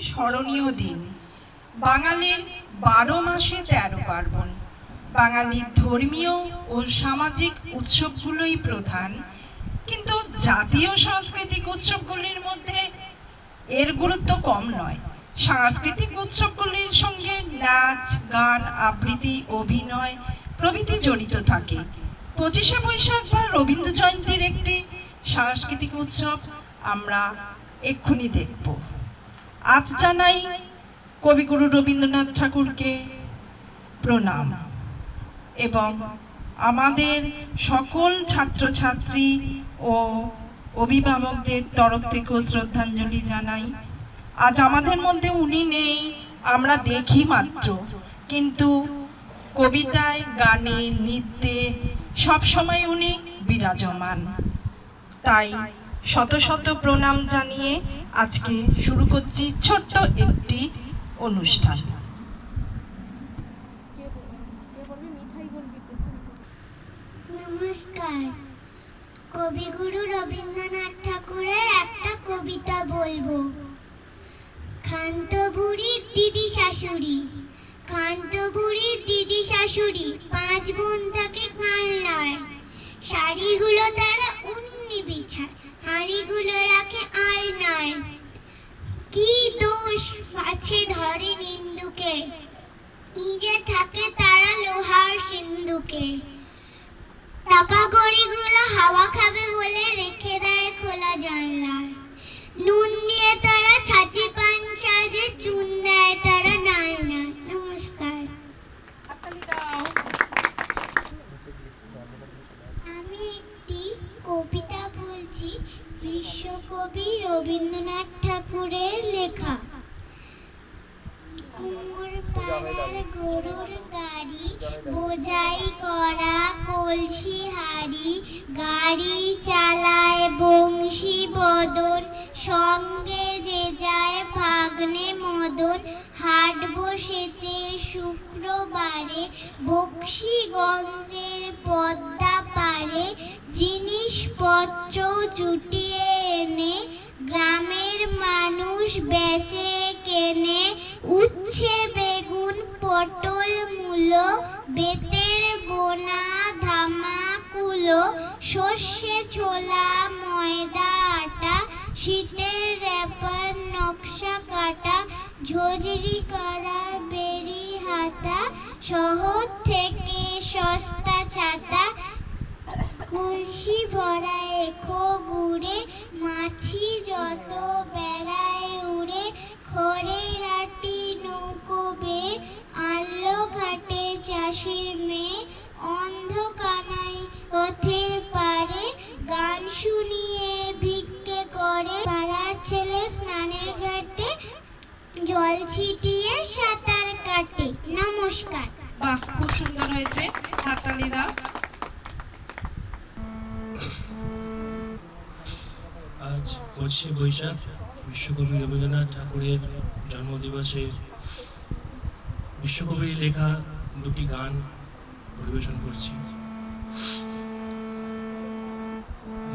স্মরণীয় দিন। বাঙালির 12 মাসে 13 পার্বণ। বাঙালির ধর্মীয় ও সামাজিক উৎসবগুলোই প্রধান, কিন্তু জাতীয় সাংস্কৃতিক উৎসবগুলির মধ্যে এর গুরুত্ব কম নয়। সাংস্কৃতিক উৎসবগুলির সঙ্গে নাচ, গান, আবৃত্তি, অভিনয় প্রভৃতি জড়িত থাকে। 25শে বৈশাখ বা রবীন্দ্র জয়ন্তীর একটি সাংস্কৃতিক উৎসব আমরা এক্ষুনি দেখব। আজ জানাই কবিগুরু রবীন্দ্রনাথ ঠাকুরকে প্রণাম এবং আমাদের সকল ছাত্রছাত্রী ও অভিভাবকদের তরফ থেকেও শ্রদ্ধাঞ্জলি জানাই। আজ আমাদের মধ্যে উনি নেই, আমরা দেখি মাত্র, কিন্তু কবিতায়, গানে, নৃত্যে সবসময় উনি বিরাজমান। তাই শত শত প্রণাম জানিয়ে আজকে শুরু করছি ছোট্ট একটি অনুষ্ঠান। নমস্কার। কবিগুরু রবীন্দ্রনাথ ঠাকুরের একটা কবিতা বলবো। ক্ষান্ত বুড়ির দিদি শাশুড়ি, ক্ষান্ত বুড়ির দিদি শাশুড়ি, 5 বোন থাকে কানলায়। শাড়িগুলো তারা উন্নি বিছায়, হাঁড়িগুলো রাখে আলনায়। কি দোষ আছে ধরে নিন্দুকে, নিজে থাকে তারা লোহার সিন্ধুকে। টাকা কড়িগুলো হাওয়া খাবে বলে রেখে দেয় খোলা জানলায়। নুন দিয়ে তারা ছাঁচি পান সাজে, চুন দেয় তারা নাই না। নমস্কার। আমি একটি কবিতা বলছি, বিশ্বকবি রবীন্দ্রনাথ ঠাকুরের লেখা। কুমোর পাড়ার গরুর গাড়ি, বোঝাই করা কলসি হাড়ি, গাড়ি চালায় বংশী বদন, সঙ্গে যে যায় ভাগ্নে মদন। হাট বসেছে শুক্রবারে, বক্সিগঞ্জের পদ্মা পারে। জিনিসপত্র জুটিয়ে এনে গ্রামের মানুষ বেচে কেনে। উচ্ছে, বেগুন, পটল, মূলো, বেতের বোনা ধামা কুলো। সর্ষে, ছোলা, ময়দা, আটা, শীতের র্যাপার নকশা কাটা। ঝুঝরি করা বেরি হাতা, শহর থেকে সস্তা ছাতা। কলসি ভরা এখো গুড়ে, মাছি যত বেড়ায় উড়ে। খড়ের আটি নৌকো বেয়ে আনলো ঘাটে চাষির মেয়ে। অন্ধ কানাই পথের পারে, গান শুনিয়ে ভিক্ষে করে। পাড়ার ছেলে স্নানের ঘাটে, জল ছিটিয়ে সাঁতার কাটে। নমস্কার। বাহ, খুব সুন্দর হয়েছে, হাততালি দাও। আজ 25শে বৈশাখ, বিশ্বকবি রবীন্দ্রনাথ ঠাকুরের জন্মদিবসে বিশ্বকবির লেখা দুটি গান পরিবেশন করছি।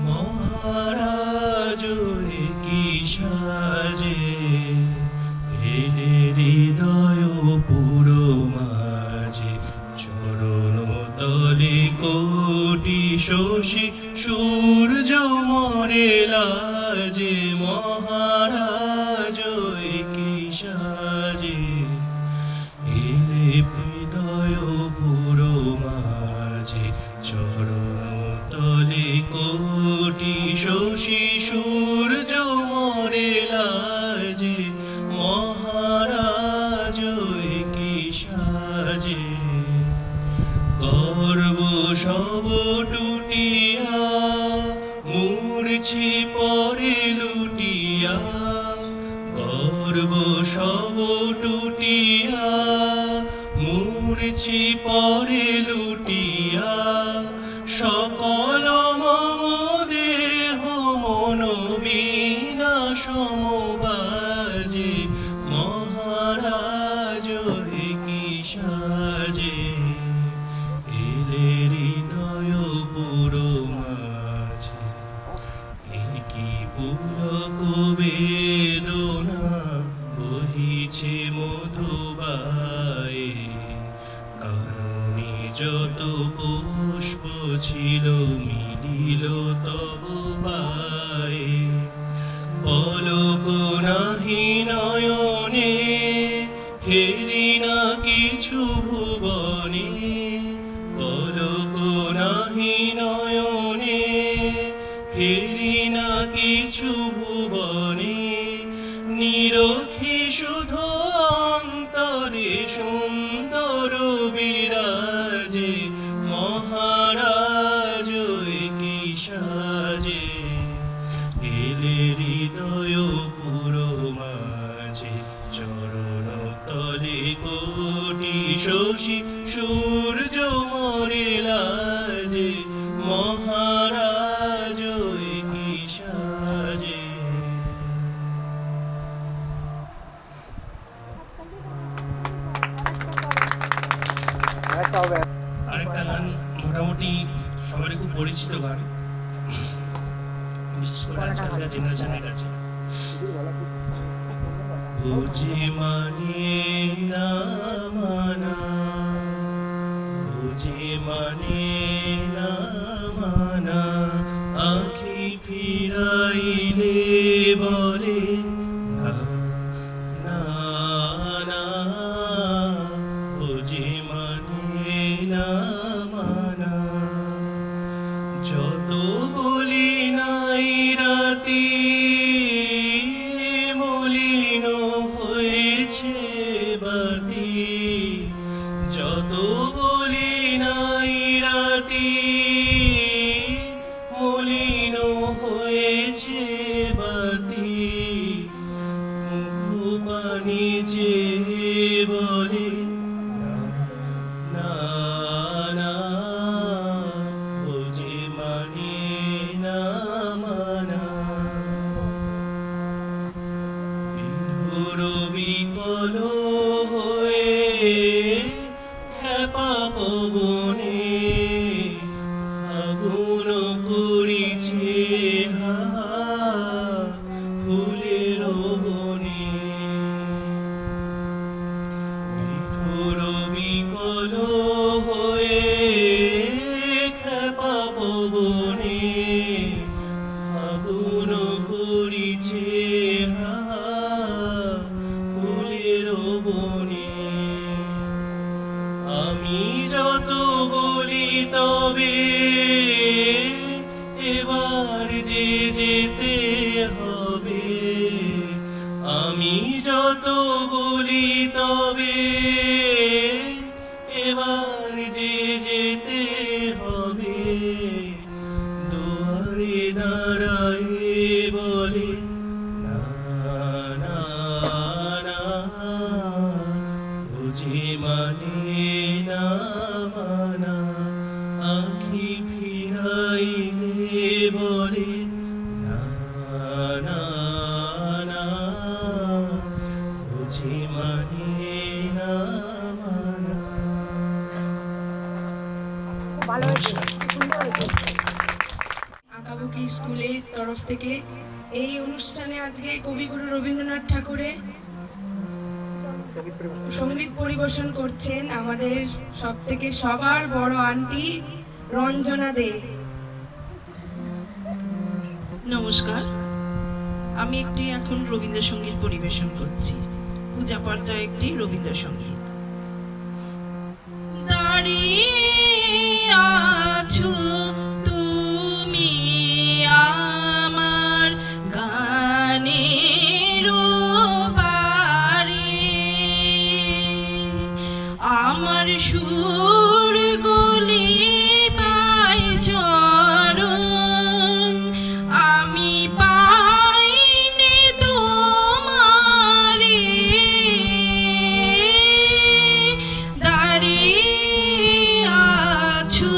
মহারাজ কি সাজে এলে হৃদয় পুরো মাঝে, চরণ তলে কোটি শশী সূর্য মরে লাজে। মহারাজ কি সাজে এলে হৃদয় পুরো মাঝে, চরণ তলে কোটি শশী সূর্য মরে লাজে। মহারাজ কি সাজে গর্ব সব টুটিয়া, মূর্ছি পরে লুটিয়া। গর্ব সব টুটিয়া, মূর্ছি পরে লুটিয়া। সকল মম দেহ মন বিনা সমবাজে। মহারাজ কি সাজে এলে হৃদয় পুরো মাঝে। কি পুলক বেদনা ছিল মিলিল তব পায়ে পলক নাহি নয়নে হেরি না কিছু ভুবনে পলক নাহি নয়নে হেরি না কিছু ভুবনে নিরখি শুধু অন্তরে সুন্দর বিরাজে মহারাজ কি সাজে এলে হৃদয় পুরো মাঝে চরণ তলে কোটি শশী সূর্য মরে লাজে মহারাজ কি সাজে। আরেকটা গান মোটামুটি সবারই খুব পরিচিত গান, বিশেষ করে আজকালকার জেনারেশনের কাছে। বুঝে মানে না মানা, বুঝে মানে না মানা, আখি ফিরাইলে বলে না না না, বুঝে মানে না মানা। যত বলি নাই রাতি মলিন হয়েছে বাতি, যত বলি নাই রাতি মলিন হয়েছে বাতি, মুখ পানি যে বলে না না না, বুঝে মানে না মানা। বিধুর বিকল হয়ে খেপা পবনে আগুন করিছে হাহা ফুলের বনে, বিধুর বিকল হয়ে খেপা পবনে আগুন করিছে হাহা ফুলের বনে। আমি যত বলি তবে এবার যে যেতে হবে, আমি যত বলি তবে এবার যে যেতে হবে, দুয়ারে দাঁড়ায়ে বলে না না না, বুঝে মানে না মানা, আখি ফিরাইলে বলে না না না, বুঝে মানে না মানা। আঁকাবুকি স্কুলের তরফ থেকে এই অনুষ্ঠানে আজকে কবিগুরু রবীন্দ্রনাথ ঠাকুরের সঙ্গীত পরিবেশন করছেন আমাদের সব থেকে সবার বড় আন্টি রঞ্জনা দে। নমস্কার, আমি একটি এখন রবীন্দ্রসঙ্গীত পরিবেশন করছি, পূজা পর্যায়ে একটি রবীন্দ্রসঙ্গীত। দাঁড়িয়ে আছো তুমি আমার গানের পারে, আমার সুর গলি পায় চরণ, আমি পাইনি তোমারে, দাঁড়িয়ে আছো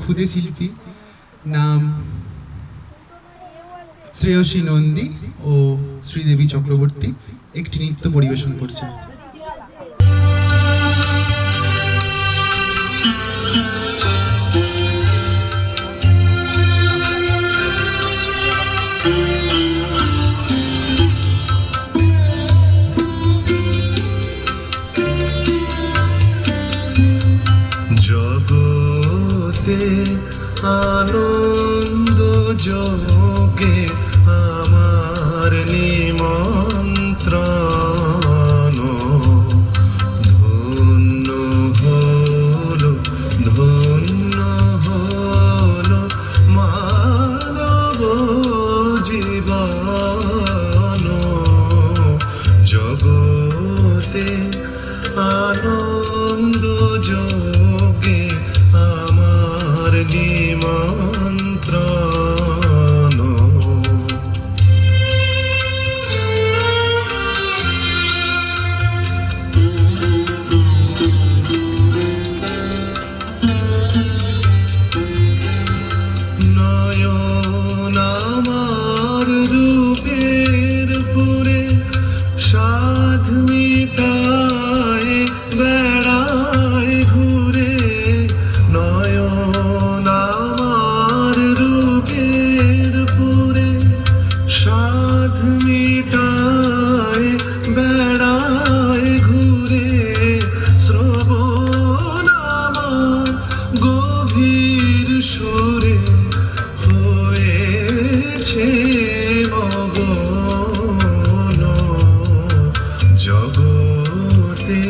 ক্ষুদে শিল্পী, নাম শ্রেয়সী নন্দী ও শ্রীদেবী চক্রবর্তী, একটি নৃত্য পরিবেশন করছে। জগতে আনন্দ যোগে আমার নিমন্ত্রণ, ধন্য হলো ধন্য হলো মানব জীবন। জগতে আনন্দ যোগে আমার নিমন্ত্রণ। নয়ন আমার রূপের পুরে সাধ মিটায় বেড়ায় ঘুরে। নয়ন আমার রূপের পুরে সাধ মিটায় বেড়ায় ঘুরে। শ্রবণ আমার গভীর সুরে হয়েছে মগন। জগতে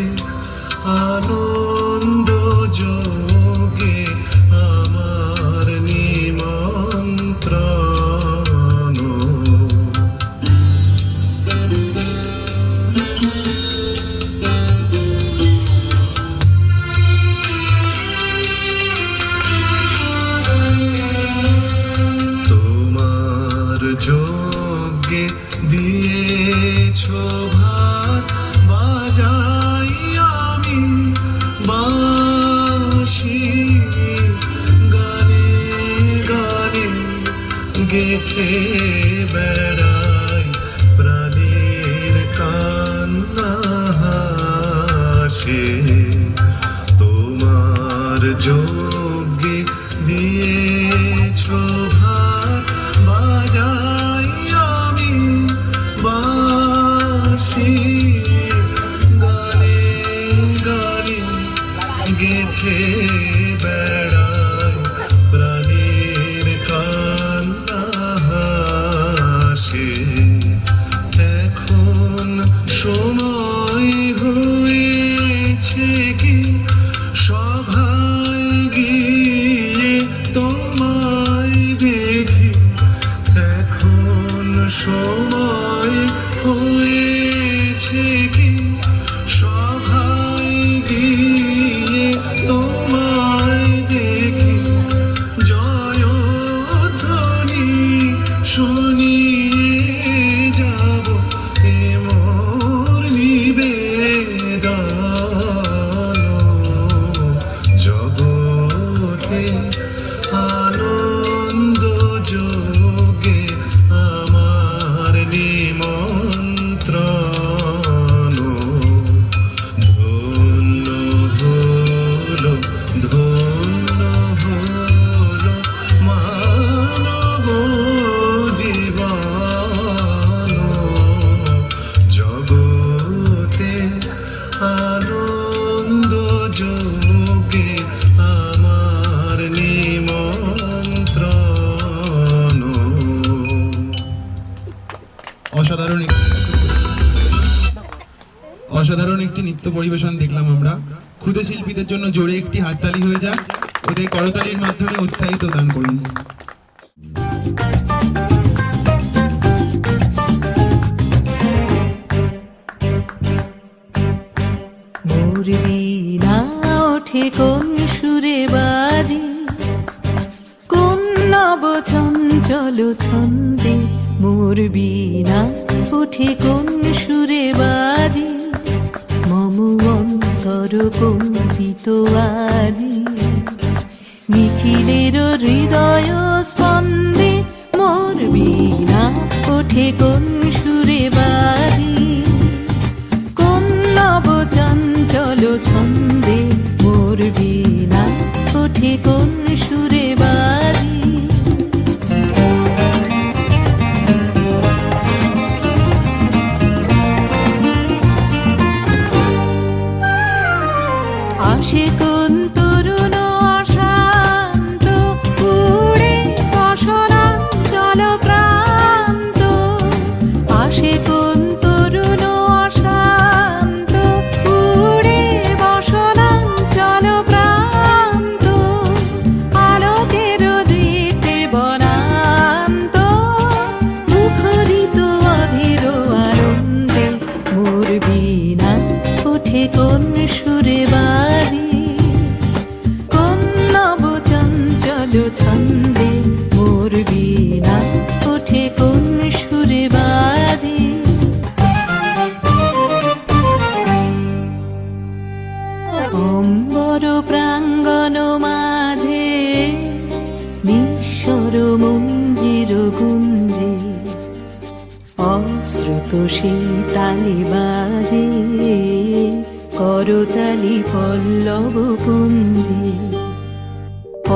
আনন্দ যোগে আমার নিমন্ত্রণ। তোমার যজ্ঞে দিয়েছ ভাত, বাজাই আমি বাঁশি। গানে গানে গেথে বেড়াই প্রাণের কান্না হাসে। তোমার যজ্ঞে দিয়েছ ভাত, বাজাই আমি বাঁশি। গানে গানে গেথে বেড়াই প্রাণের কান্না হাসে। এখন সময় হয়েছে কি সভায় গিয়ে তোমায় দেখি। এখন সময় হয়েছে কি সভায় গিয়ে তোমায় দেখি। জয়ধ্বনি শুনিয়ে যাব এ মোর নিবেদন। জগতে আনন্দ যোগে আমার নিমন্ত্রণ। ধন্য হলো ধন্য হলো মানব জীবন। জগতে আনন্দ যোগে আমার নিমন্ত্রণ। অসাধারণ একটি নৃত্য পরিবেশন দেখলাম আমরা। ক্ষুদে শিল্পীদের জন্য জোরে একটি হাততালি হয়ে যাক, ওদের করতালির মাধ্যমে উৎসাহিত দান করুন। মোর বীণা ওঠে কোন সুরে বাজি, কোন নব চঞ্চল ছন্দে। মোর বীণা ওঠে কোন সুরে বাজি, মম অন্তর কম্পিত আজি। নিখিলের হৃদয় স্পন্দে মোর বীণা ওঠে কোন সুরে বাজি, কোন নব চঞ্চল ছন্দে মোর বীণা ওঠে কোন সুরে বাজি। আসে কোন তরুণ অশান্ত উড়ে বসনা চল প্রান্ত, আসে কোন তরুণ অশান্ত উড়ে বসনা চল প্রান্ত, আলোকের দিতে বনান্ত মুখরিত অধীর আনন্দে মোর বীণা ওঠে কোন সুরে বাজি, কোন নব চঞ্চল ছন্দে মোর বীণা ওঠে কোন সুরে বাজি। অম্বর প্রাঙ্গণ মাঝে নিঃস্বর মঞ্জির গুঞ্জে, অশ্রুত সেই তালি বাজে করতালি পল্লব পুঞ্জে।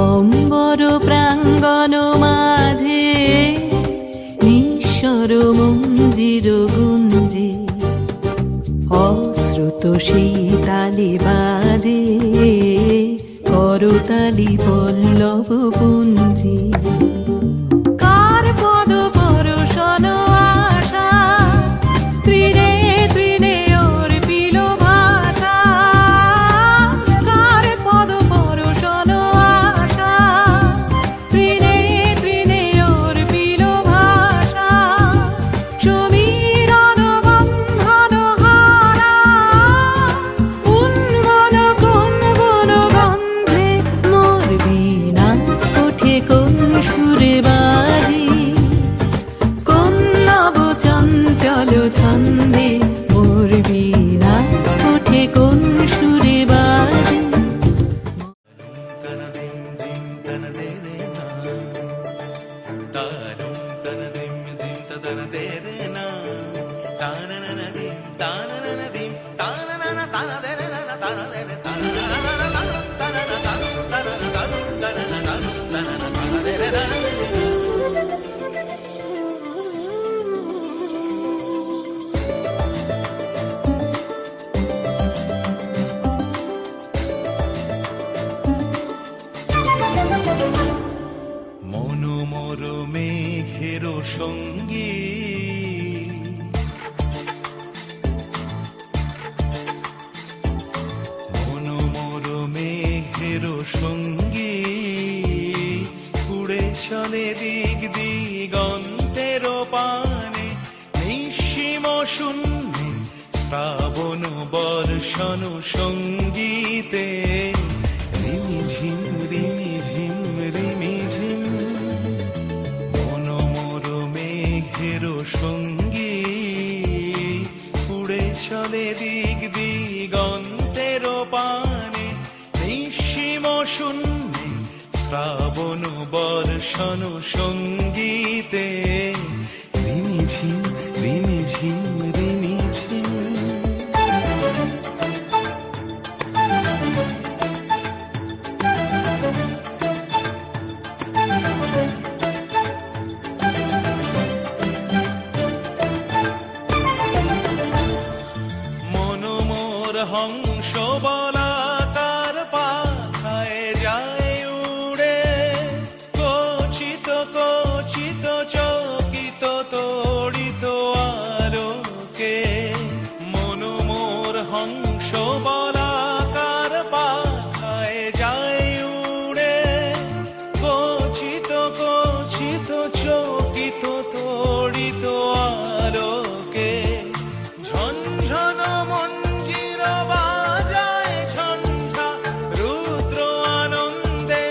অম্বর প্রাঙ্গণ মাঝে নিঃস্বর মঞ্জির গুঞ্জে, অশ্রুত সেই তালি বাজে করতালি পল্লব পুঞ্জে। কার পদ পরশন আশা তৃণে তৃণে অর্পিল ভাষা, কার পদ পরশন আশা তৃণে তৃণে অর্পিল ভাষা, সমীরণ বন্ধন হারা উন্মন কোন বন গন্ধে মোর বীণা ওঠে কোন সুরে বাজি, কোন নব চঞ্চল ছন্দে মোর বীণা ওঠে কোন সুরে বাজি। মনোমর মেঘের সঙ্গী মনোমর মেঘের সঙ্গী উড়ে চলে দিক দিগন্তের পানে, নিঃসীম শূন্যে শ্রাবণ বর্ষণ সঙ্গীতে রিমিঝিম রিমিঝিম রিমিঝিম। মনোমর মেঘের সঙ্গী উড়ে চলে দিক দিগন্তের পানে, নিঃসীম শূন্যে শ্রাবণ বর্ষণ সঙ্গীতে রিমিঝিম রিমিঝিম রিমিঝিম। মনোমর হংস বলাকার পাখায় যায় উড়ে, কচিত কচিত চকিত তড়িত আলোকে। মনোমর হংস বলাকার পাখায় যায় উড়ে, কচিত কচিত চকিত তড়িত আলোকে। ঝনঝন মঞ্জির বাজায় ঝঞ্ঝা রুদ্র আনন্দে,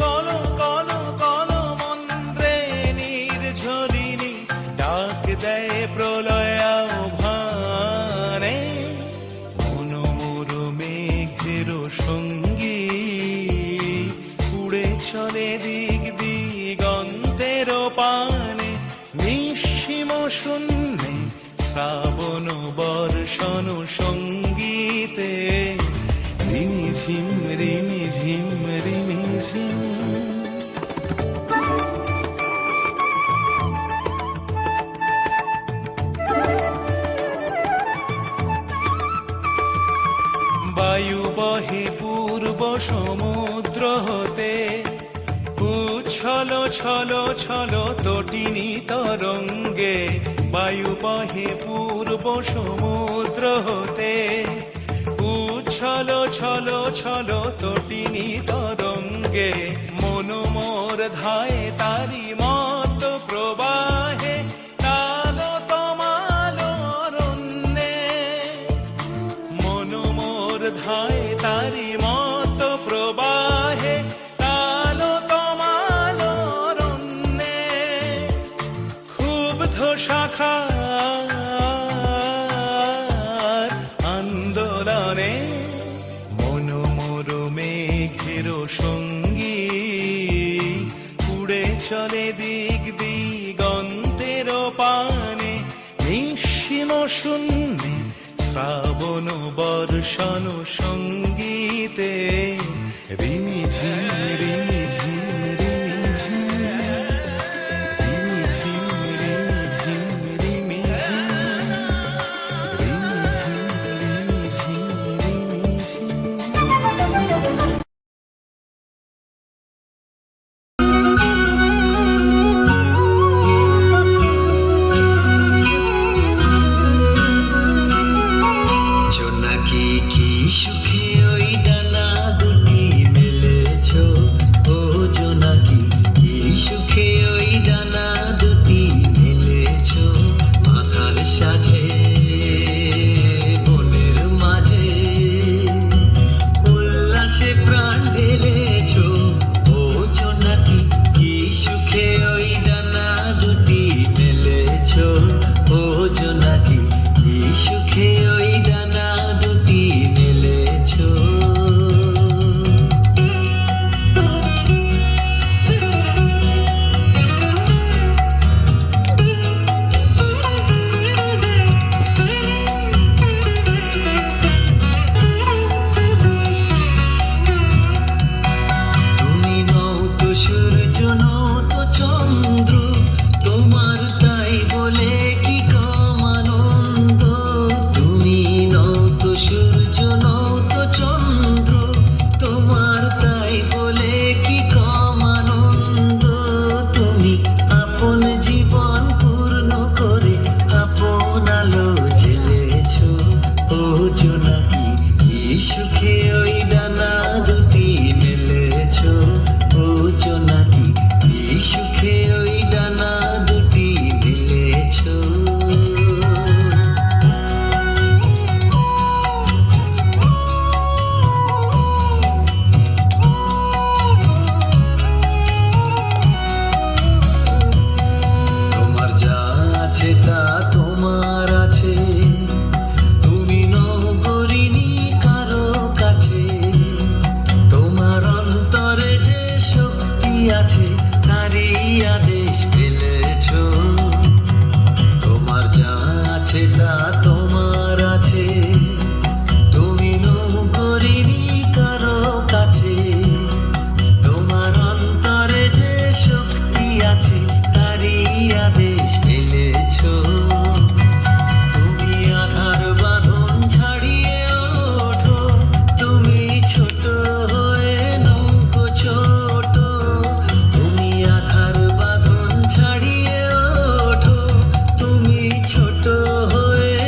কল কল কল মন্ত্রে নির্ঝরিণী ডাক দেয় প্রলয় আহ্বানে। মনোমর মেঘের সঙ্গী উড়ে গন্তের পানে নিঃসীম শূন্যে শ্রাবণ বর্ষণ সঙ্গীতে রিমিঝিম রিমিঝিম রিমিঝিম। বায়ু বহে পূর্ব সমুদ্র হতে উচ্ছল ছল ছল তটিনী তরঙ্গে। বায়ু বহে পূর্ব সমুদ্র হতে উচ্ছল ছল ছল তটিনী তরঙ্গে। মন মোর ধায় তারি মত প্রবাহে তালো তমালো অরণ্যে। মন মোর ধায় তারি মত প্রবাহে তালো তমালো অরণ্যে। ক্ষুব্ধ শাখার আন্দোলনে মন মোর মেঘের সঙ্গী উড়ে চলে দিক দিগন্তের পানে নিঃসীম শূন্যে শ্রাবণ বর্ষণ সঙ্গীতে রিমিঝিম রিমিঝিম রিমিঝিম রিমিঝিম রিমিঝিম রিমিঝিম রিমিঝিম রিমিঝিম। জোনাকি কি সুখে ওই ডানা দুটি মেলেছো, ও জোনাকি কি সুখে ওই ডানা দুটি মেলেছো। মাথার সাজে বনের মাঝে উল্লাসে প্রাণ ঢেলেছো, ও জোনাকি কি সুখে ওই ডানা দুটি মেলেছো। ও জোনাকি কি সুখে ওই ডানা দুটি মেলেছো। তুমি নও তো সূর্য নও তো চন্দ্র, তোমার তাই বলে কি কম আনন্দ। তুমি নও তো সূর্য নও তো চন্দ্র, তোমার তাই বলে কি কম আনন্দ। তুমি আপন জীবন পূর্ণ করে আপন আলো জ্বেলেছো, ও জোনাকি কি সুখে ওই ডানা দুটি মেলেছো। ও জোনাকি কি সুখে ওই ডানা দুটি মেলেছো। তোমার যা আছে তা তোমার আছে, তুমি নও গরিনী কারো কাছে। তোমার অন্তরে যে শক্তি আছে তারই আদেশ পেলেছো। তোমার যা আছে তা তোমার আছে, তুমি নও গরিনী কারো কাছে। তোমার অন্তরে যে শক্তি আছে তারই আদেশ পেলেছো। তুমি আধার বাঁধন ছাড়িয়ে ওঠো, তুমি ছোট হয়ে নৌকো ছোট। তুমি আধার বাঁধন ছাড়িয়ে ওঠো, তুমি ছোট হয়ে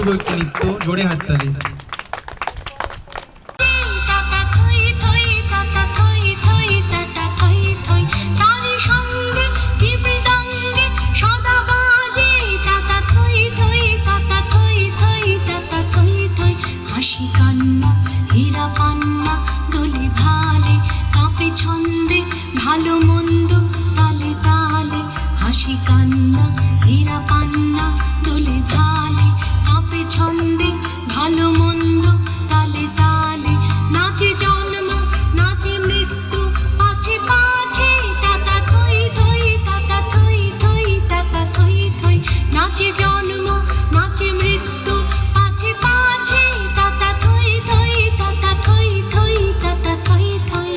অপূর্ব একটি নৃত্য, জোরে হাততালি। তাতা থই থই তাতা থই থই তাতা থই থই তারি সঙ্গে কি মৃদঙ্গে সদা বাজে তাতা থই থই তাতা থই থই তাতা থই থই হাসি কান্না হীরা পান্না দোলে ভালে কাঁপে ছন্দে ভালো মন্দ তালে তালে হাসি কান্না হীরা পান্না দোলে ভালে কাঁপে ছন্দে ভালো মন্দ তালে তালে নাচে জন্ম নাচে মৃত্যু পাছে পাছে তাতা থই থই তাতা থই থই তাতা থই থই নাচে জন্ম নাচে মৃত্যু পাছে পাছে তাতা থই থই তাতা থই থই তাতা থই থই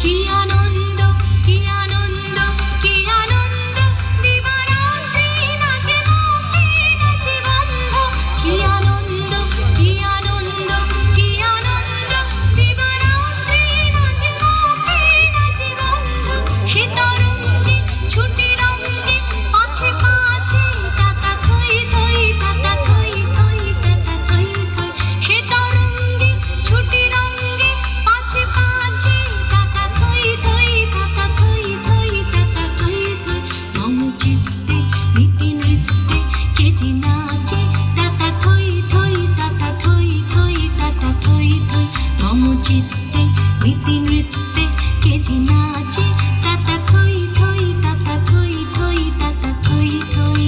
কি আনন্দ কি আনন্দ কি আনন্দ দিবারাত্রি নাচে মুক্তি নাচে বন্ধ কি আনন্দ কি আনন্দ কি আনন্দ দিবারাত্রি নাচে মুক্তি নাচে বন্ধ সে তরঙ্গে ছুটি রঙ্গে পাছে পাছে তাতা থই থই তাতা থই থই তাতা থই থই সে তরঙ্গে ছুটি রঙ্গে পাছে পাছে তাতা থই থই তাতা থই থই তাতা থই থই মম চিত্তে নীতি নৃত্যে কে যে নাচে তাতা থই থই তাতা থই থই তাতা থই থই মম চিত্তে নীতি নৃত্যে কে যে নাচে তাতা থই থই তাতা থই থই তাতা থই থই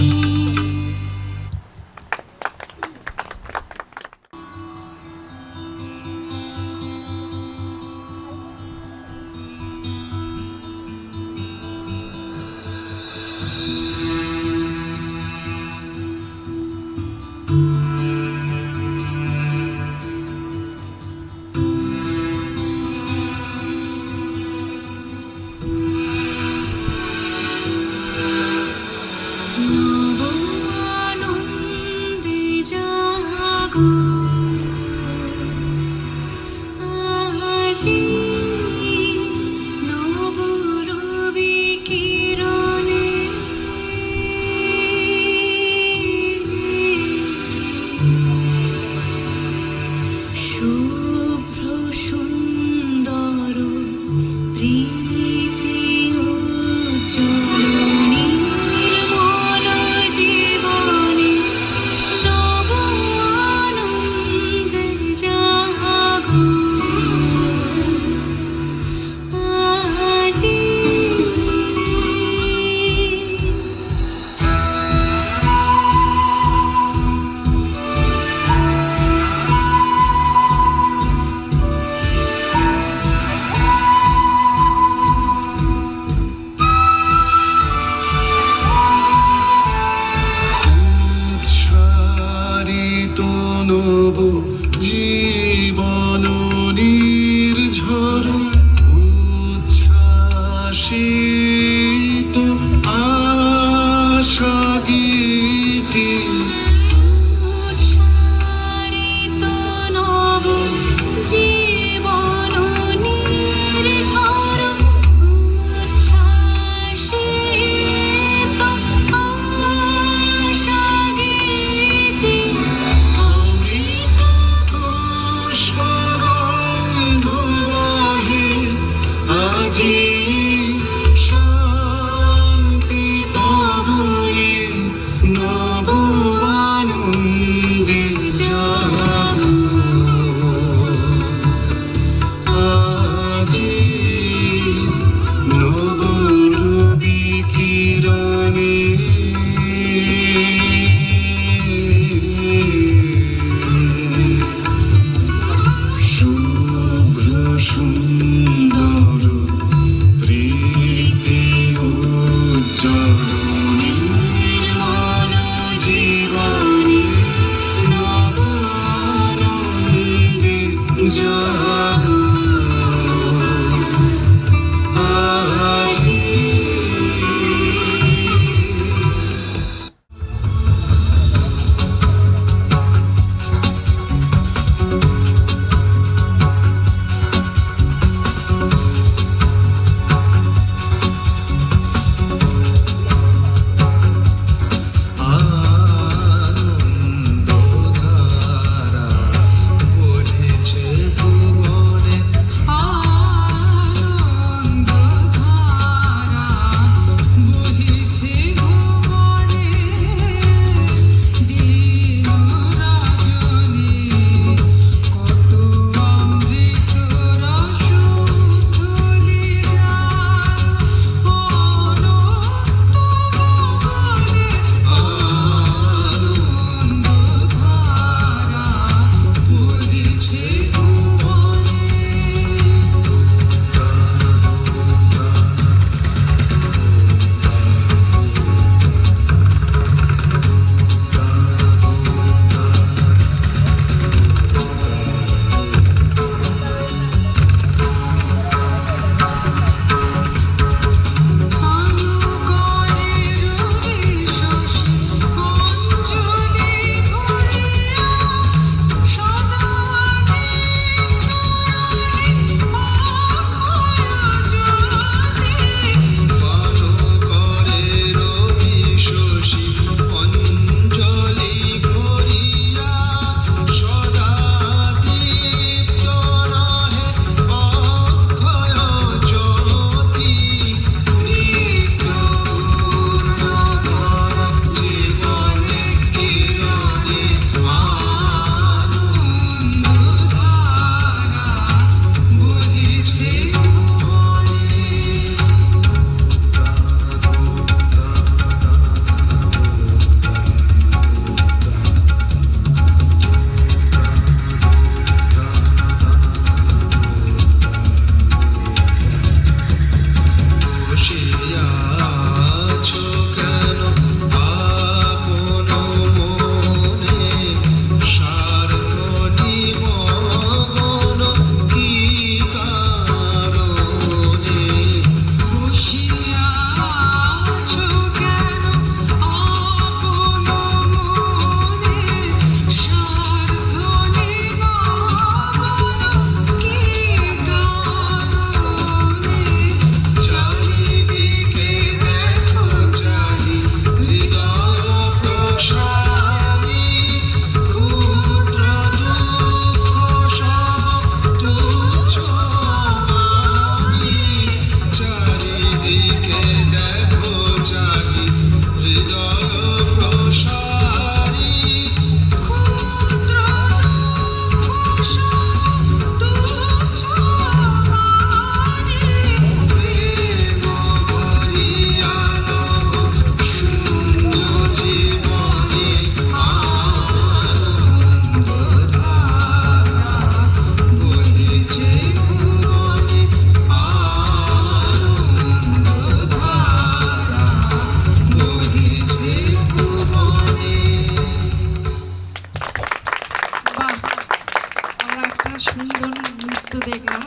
নৃত্য দেখলাম,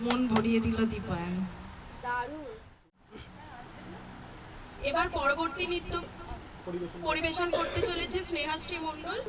মন ভরিয়ে দিল দীপায়ন। এবার পরবর্তী নৃত্য পরিবেশন করতে চলেছে স্নেহাশ্রী মণ্ডল।